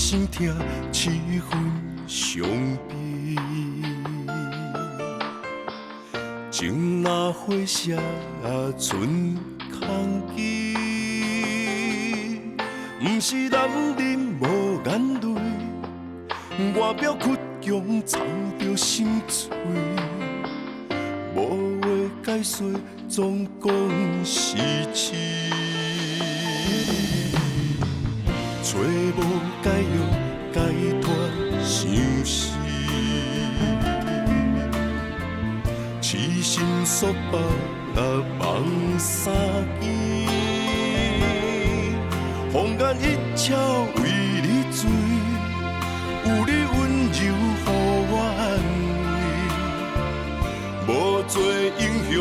心痛七分伤悲。情若火烧剩空枝，不是男人无眼泪，外表倔强藏着心碎。无话解说，总讲是痴。找无解药，解脱伤心。痴心束缚梦三更，风眼一笑为你醉，有你温柔予我安慰，无做英雄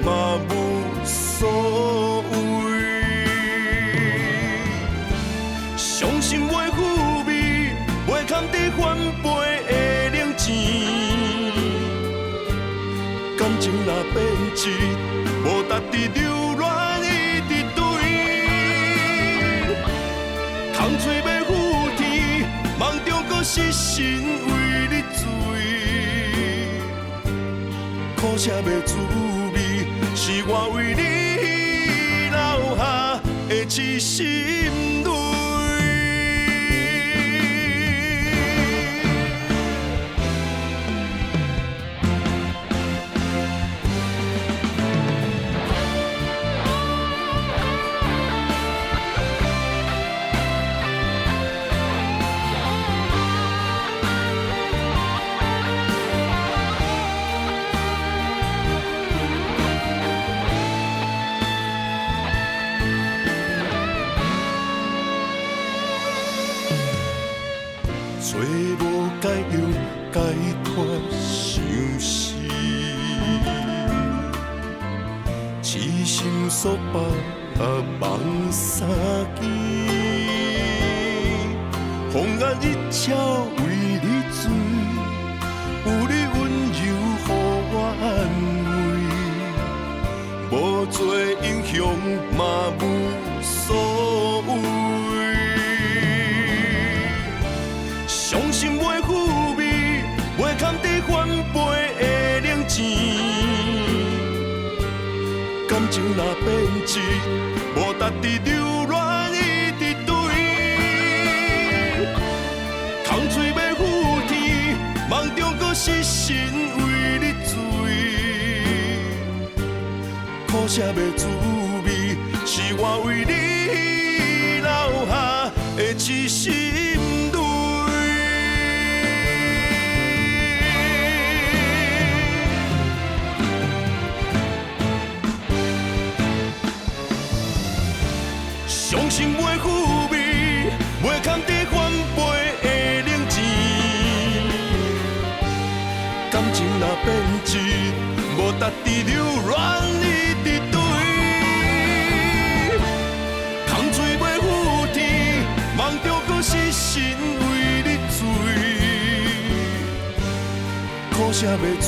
嘛无所谓。伤心袂抚慰，袂堪得翻倍的冷钱。感情若变质，无值得留恋伊伫对。空嘴要负天，梦中搁失神为你醉。苦涩的滋味，是我为你留下的痴心泪。找无解药，解脱伤心。痴心束缚梦三更，风眼一笑为你醉，有你温柔予我安慰，无做英雄嘛无所谓。伤心袂抚慰，袂堪得翻倍的冷钱。感情若变质，无值得留恋伊伫对。空嘴要负天，梦中搁失神为你醉。苦涩的滋味，是我为你留下的痴心泪。伤心袂抚慰，袂堪得翻倍的冷钱。感情若变质，无值得留恋伊伫对。空嘴要负天，梦中搁失神为你醉。苦涩的滋